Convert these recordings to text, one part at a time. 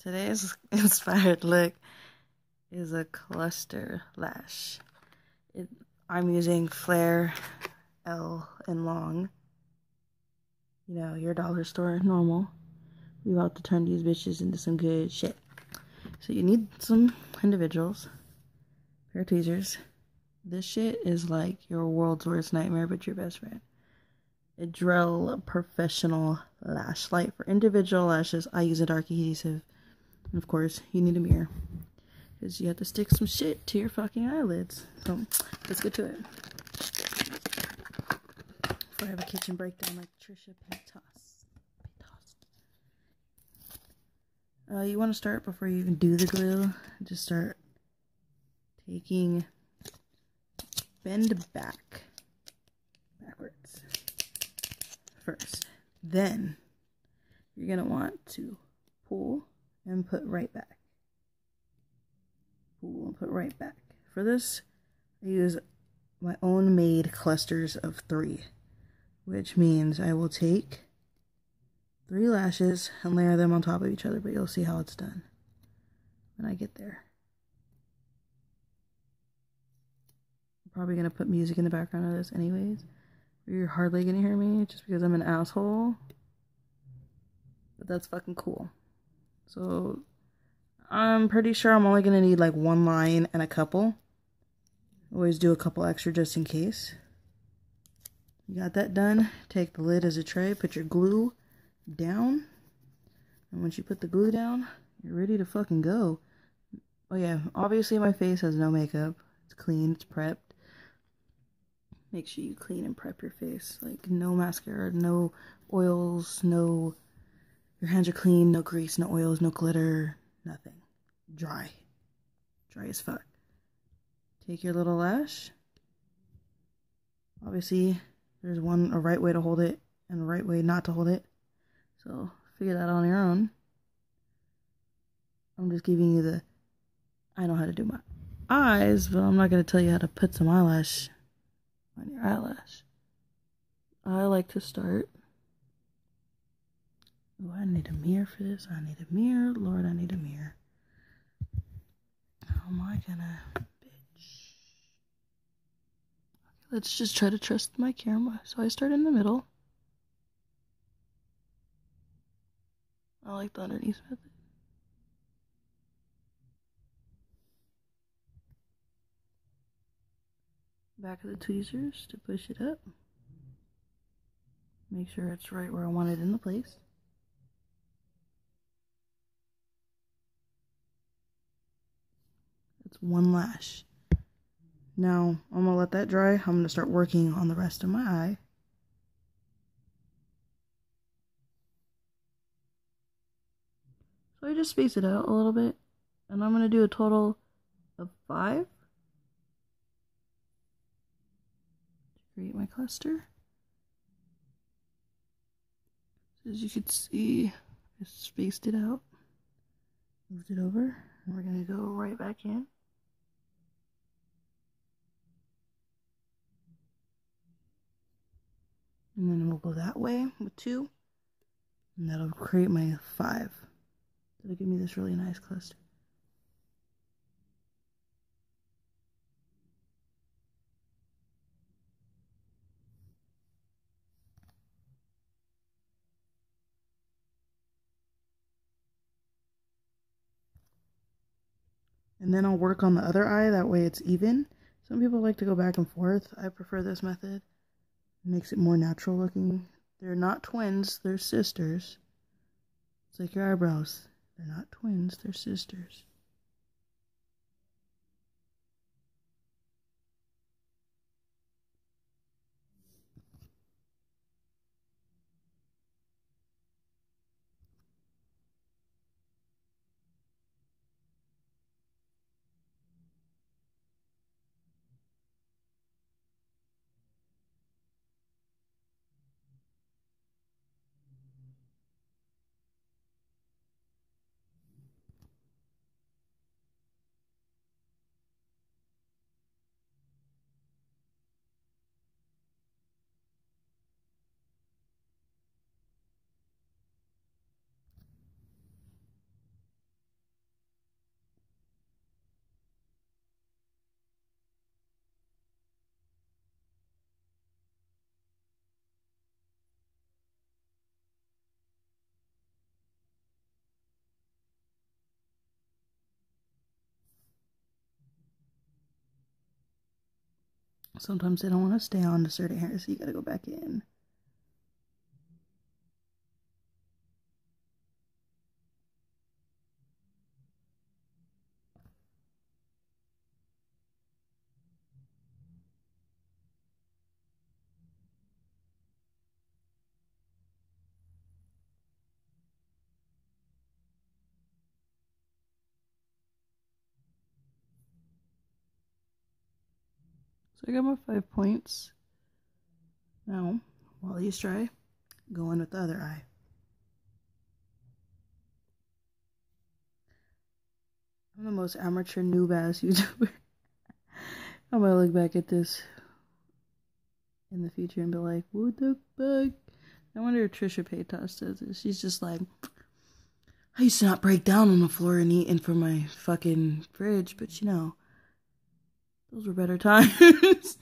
Today's inspired look is a cluster lash. I'm using flare L and long. You know, your dollar store normal. We about to turn these bitches into some good shit. So you need some individuals, pair of tweezers. This shit is like your world's worst nightmare, but your best friend. A Drell professional lash light for individual lashes. I use a dark adhesive. And of course, you need a mirror, because you have to stick some shit to your fucking eyelids. So let's get to it. Before I have a kitchen breakdown like Trisha Paytas. You want to start before you even do the glue. Just start taking, bend backwards first. Then you're going to want to pull and put right back. Pull and put right back. For this, I use my own made clusters of 3, which means I will take 3 lashes and layer them on top of each other, but you'll see how it's done when I get there. I'm probably going to put music in the background of this anyways. You're hardly going to hear me just because I'm an asshole. But that's fucking cool. So I'm pretty sure I'm only going to need like 1 line and a couple. Always do a couple extra just in case. You got that done. Take the lid as a tray. Put your glue down. And once you put the glue down, you're ready to fucking go. Oh yeah, obviously my face has no makeup. It's clean. It's prepped. Make sure you clean and prep your face. Like no mascara, no oils, no... Your hands are clean, no grease, no oils, no glitter, nothing. Dry. Dry as fuck. Take your little lash. Obviously, there's a right way to hold it and a right way not to hold it. So, figure that out on your own. I'm just giving you the... I know how to do my eyes, but I'm not going to tell you how to put some eyelash on your eyelash. I like to start... Oh, I need a mirror for this. I need a mirror. Lord, I need a mirror. How am I gonna... Bitch. Okay, let's just try to trust my camera. So I start in the middle. I like the underneath method. Back of the tweezers to push it up. Make sure it's right where I want it in the place. That's 1 lash. Now, I'm going to let that dry. I'm going to start working on the rest of my eye. So I just space it out a little bit. And I'm going to do a total of 5. To create my cluster. So as you can see, I spaced it out. Moved it over. And we're going to go right back in. And then we'll go that way with 2. And that'll create my 5. That'll give me this really nice cluster. And then I'll work on the other eye, that way it's even. Some people like to go back and forth. I prefer this method. It makes it more natural looking. They're not twins, they're sisters. It's like your eyebrows. They're not twins, they're sisters. Sometimes they don't want to stay on to certain hairs, so you gotta go back in. So I got my 5 points. Now, while these dry, go in with the other eye. I'm the most amateur noob ass YouTuber. I might look back at this in the future and be like, what the fuck? I wonder if Trisha Paytas does this. She's just like, I used to not break down on the floor and eat in from my fucking fridge, but you know, those were better times.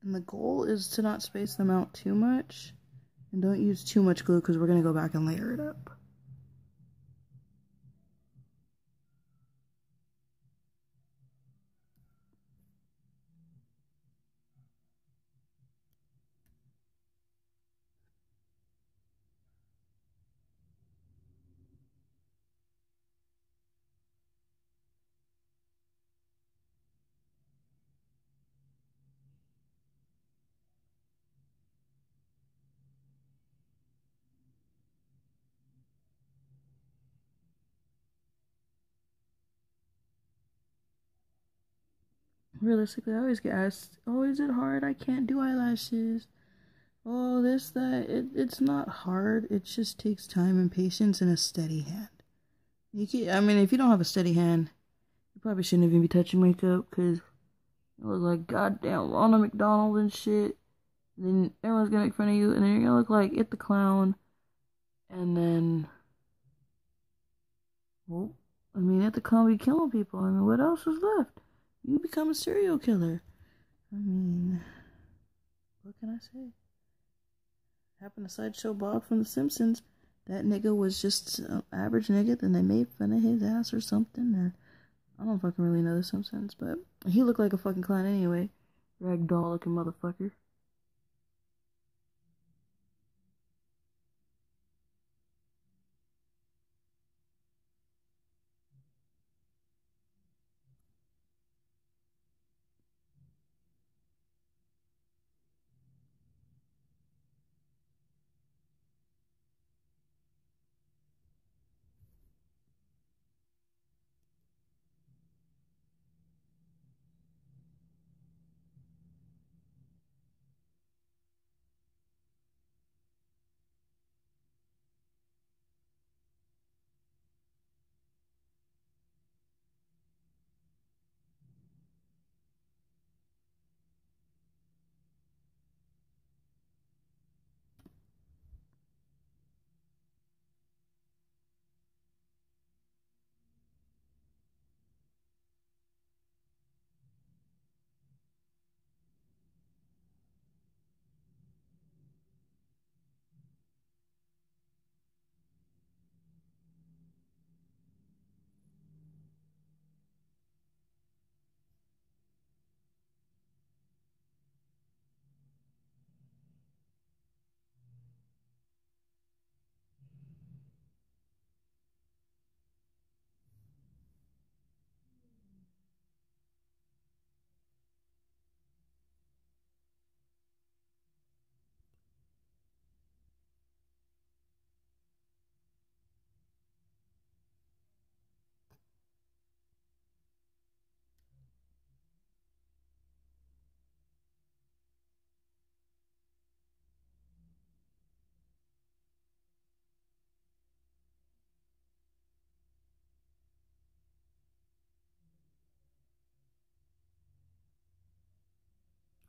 And the goal is to not space them out too much. And don't use too much glue because we're going to go back and layer it up. Realistically, I always get asked, oh, is it hard? I can't do eyelashes. Oh, this, that. It's not hard. It just takes time and patience and a steady hand. I mean, if you don't have a steady hand, you probably shouldn't even be touching makeup because you look like goddamn Ronald McDonald and shit. And then everyone's gonna make fun of you, and then you're gonna look like It the Clown. And then, well, I mean, It the Clown be killing people. I mean, what else is left? You become a serial killer. I mean, what can I say? Happened to Sideshow Bob from The Simpsons. That nigga was just an average nigga, then they made fun of his ass or something, or I don't fucking really know The Simpsons, but he looked like a fucking clown anyway. Ragdoll looking motherfucker.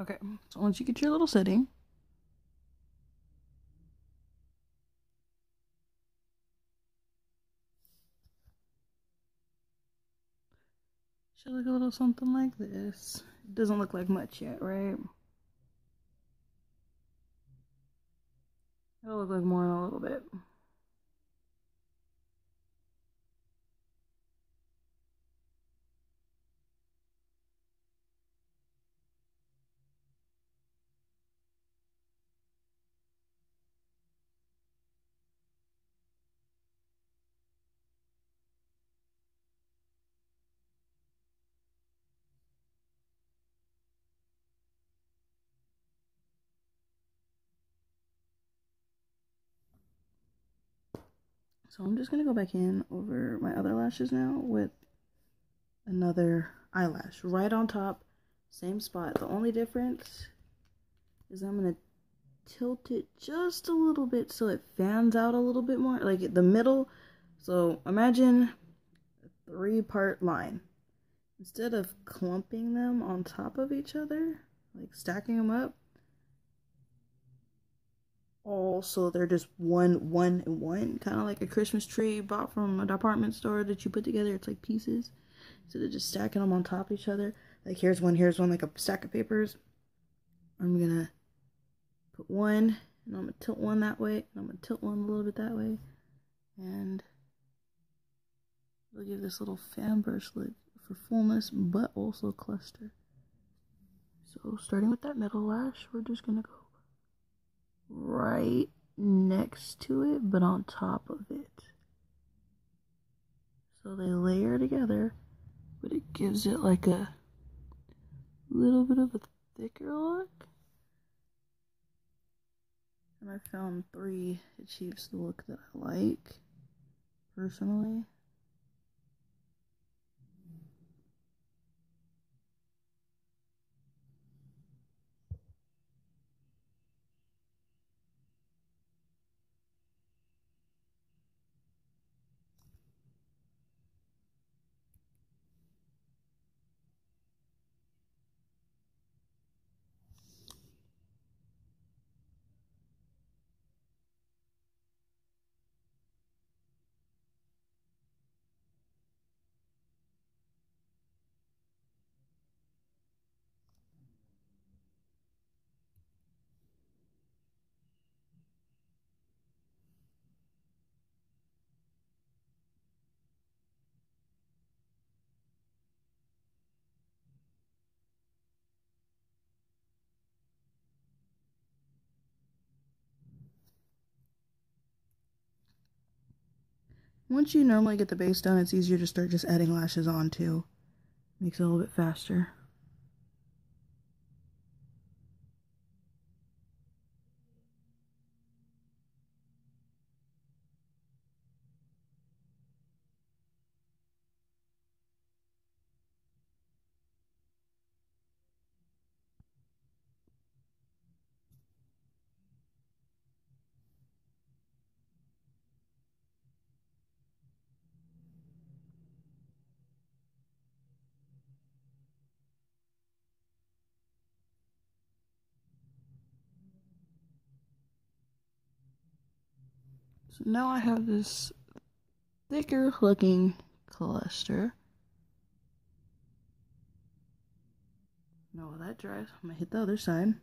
Okay, so once you get your little setting, should look a little something like this. It doesn't look like much yet, right? It'll look like more in a little bit. So I'm just going to go back in over my other lashes now with another eyelash right on top, same spot. The only difference is I'm going to tilt it just a little bit so it fans out a little bit more, like the middle. So imagine a 3-part line. Instead of clumping them on top of each other, like stacking them up, also they're just one, and one, kind of like a Christmas tree you bought from a department store that you put together. It's like pieces. Instead of just stacking them on top of each other, like here's one, like a stack of papers. I'm gonna put one, and I'm gonna tilt one that way, and I'm gonna tilt one a little bit that way, and we'll give this little fan brush look for fullness, but also cluster. So starting with that middle lash, we're just gonna go right next to it, but on top of it. So they layer together, but it gives it like a little bit of a thicker look. And I found 3 achieves the look that I like, personally. Once you normally get the base done, it's easier to start just adding lashes on too. Makes it a little bit faster. So now I have this thicker looking cluster. Now while that dries, I'm gonna hit the other side.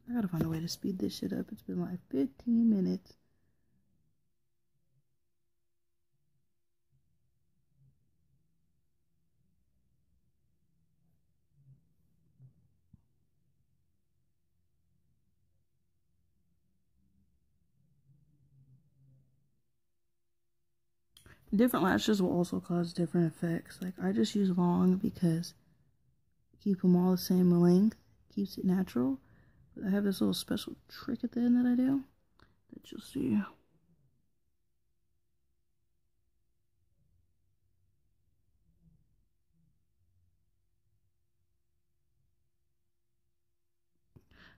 I gotta find a way to speed this shit up. It's been like 15 minutes. Different lashes will also cause different effects. Like I just use long because keep them all the same length, keeps it natural. But I have this little special trick at the end that I do that you'll see.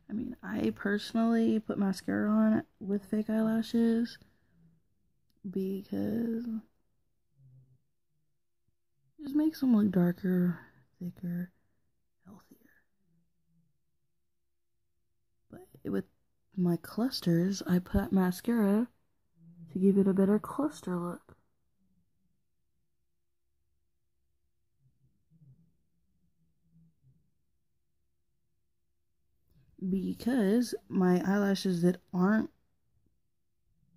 I mean, I personally put mascara on with fake eyelashes because it just makes them look darker, thicker, healthier. But with my clusters, I put mascara to give it a better cluster look. because my eyelashes that aren't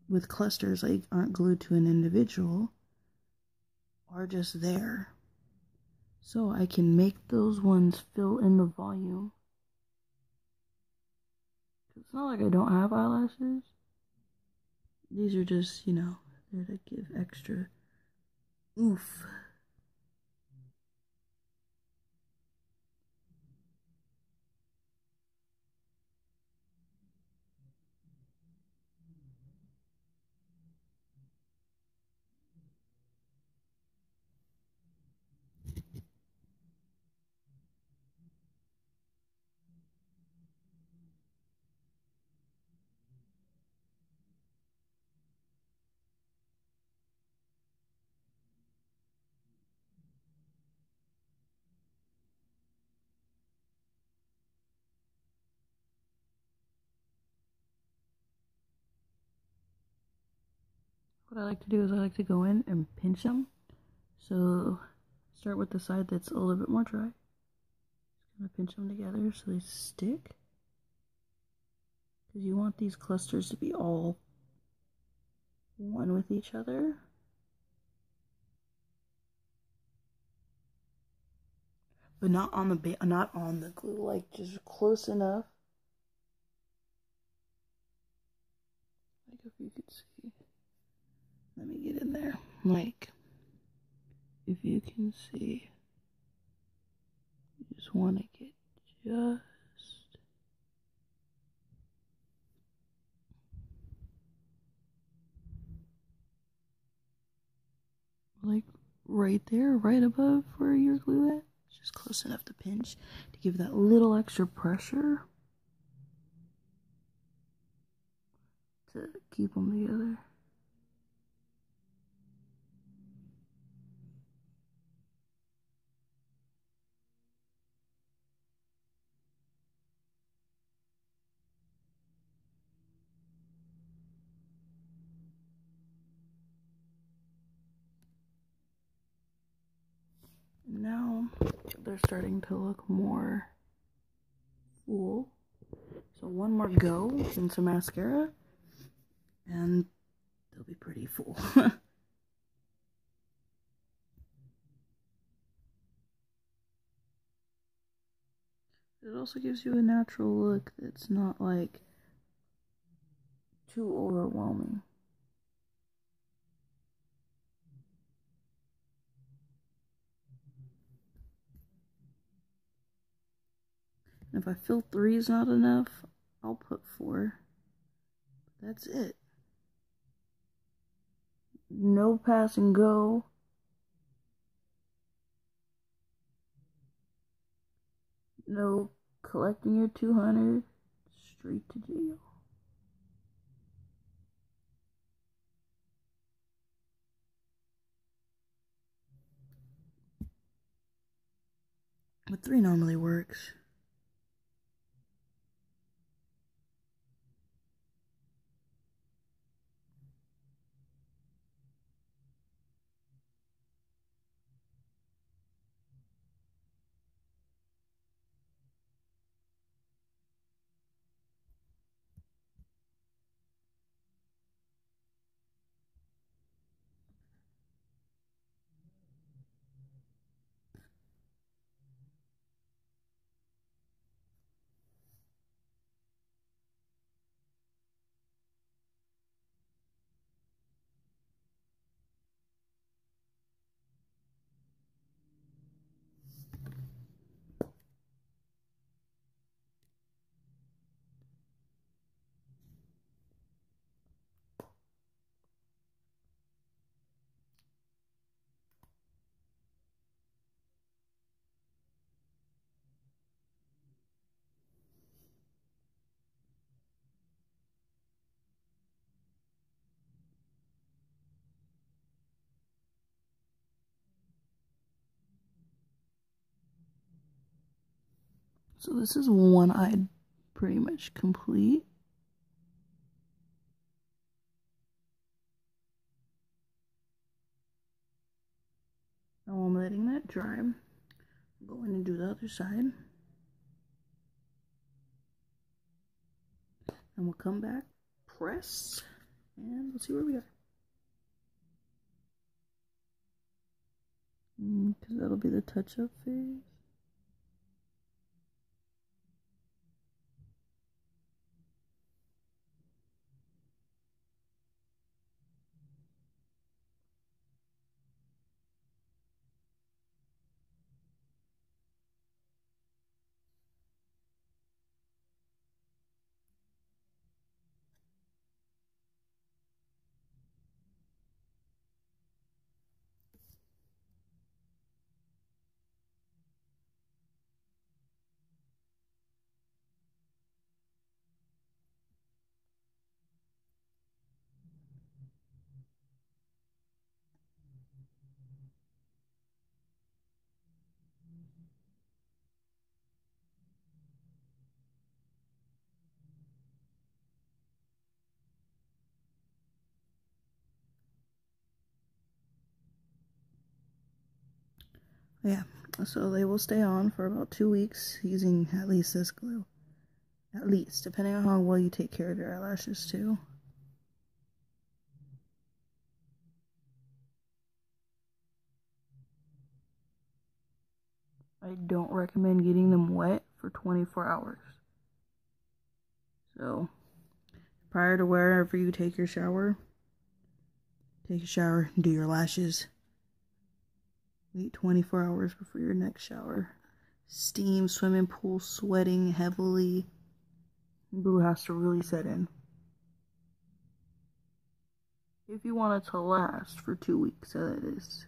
with clusters, like aren't glued to an individual, are just there. So I can make those ones fill in the volume. It's not like I don't have eyelashes. These are just, you know, there to give extra oof. What I like to do is I like to go in and pinch them. So start with the side that's a little bit more dry. Just kind of pinch them together so they stick. Because you want these clusters to be all one with each other. But not on the glue, like just close enough. Like if you could see. Let me get in there. Like if you can see, you just want to get just like right there, right above where your glue at. Just close enough to pinch to give that little extra pressure to keep them together. Now they're starting to look more full. So one more go and some mascara and they'll be pretty full. It also gives you a natural look that's not like too overwhelming. And if I feel 3 is not enough, I'll put 4. That's it. No pass and go. No collecting your 200. Straight to jail. But 3 normally works. So this is one eyed pretty much complete. Now I'm letting that dry. I'm going to do the other side. and we'll come back, press, and we'll see where we are. Because that'll be the touch-up phase. Yeah, so they will stay on for about 2 weeks using at least this glue. At least, depending on how well you take care of your eyelashes too. I don't recommend getting them wet for 24 hours. So, prior to wherever you take your shower, take a shower, do your lashes. Wait 24 hours before your next shower. Steam, swimming pool, sweating heavily. Glue has to really set in. If you want it to last for 2 weeks, so that is.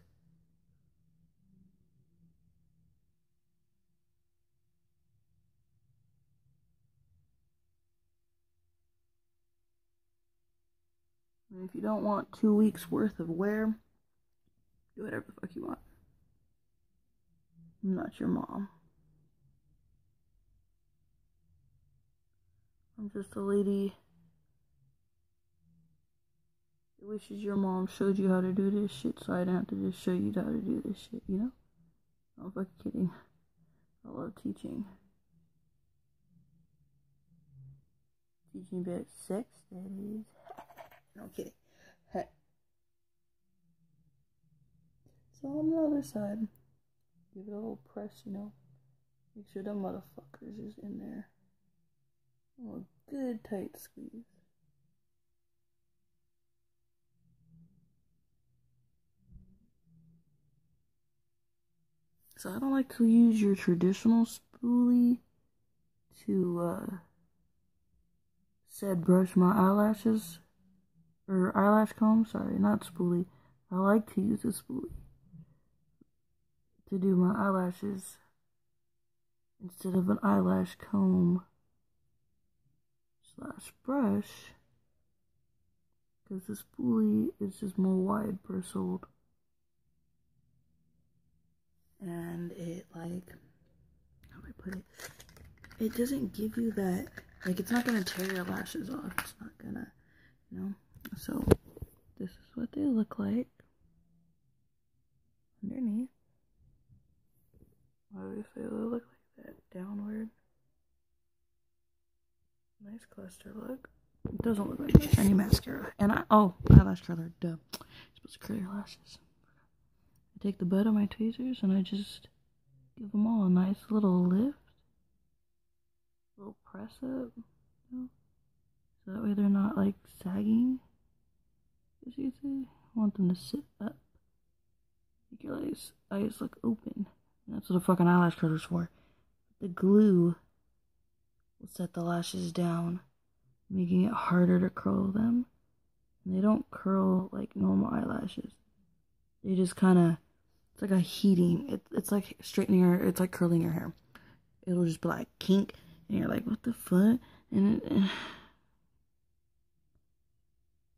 And if you don't want 2 weeks worth of wear, do whatever the fuck you want. I'm not your mom. I'm just a lady who wishes your mom showed you how to do this shit so I didn't have to just show you how to do this shit, you know? I'm fucking kidding. I love teaching. Teaching about sex, that is. No, I'm kidding. Hey. So on the other side, give it a little press, you know? Make sure them motherfuckers is in there. Oh, a good tight squeeze. So I don't like to use your traditional spoolie to said brush my eyelashes, or eyelash comb, sorry, not spoolie. I like to use a spoolie to do my eyelashes instead of an eyelash comb slash brush, because the spoolie is just more wide bristled. And it, like, how do I put it? It doesn't give you that, like, it's not gonna tear your lashes off. It's not gonna, you know? So, this is what they look like underneath. Obviously, they look like that downward. Nice cluster look. It doesn't look like any mascara. And eyelash curler, duh. You're supposed to curl your lashes. I take the butt of my tweezers and I just give them all a nice little lift. A little press up. You know? So that way they're not like sagging. As you see, I want them to sit up. Make your eyes look open. And that's what a fucking eyelash curler's for. The glue will set the lashes down, making it harder to curl them. And they don't curl like normal eyelashes. They just kind of, it's like a heating. It's like straightening your, it's like curling your hair. It'll just be like kink, and you're like, what the fuck? And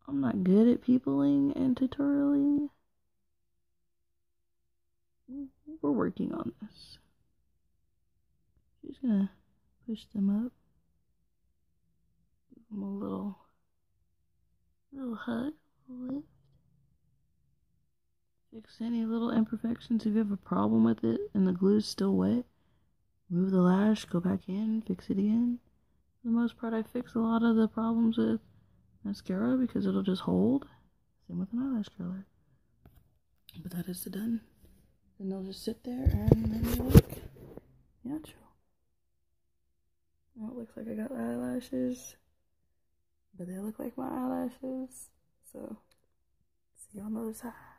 I'm not good at peopling and tutorialing. We're working on this. Just gonna push them up. Give them a little hug, a lift. Fix any little imperfections. If you have a problem with it and the glue is still wet, move the lash, go back in, fix it again. For the most part, I fix a lot of the problems with mascara because it'll just hold. Same with an eyelash curler. But that is done. Then they'll just sit there and then they look natural. Well, it looks like I got eyelashes, but they look like my eyelashes. So, see you on the other side.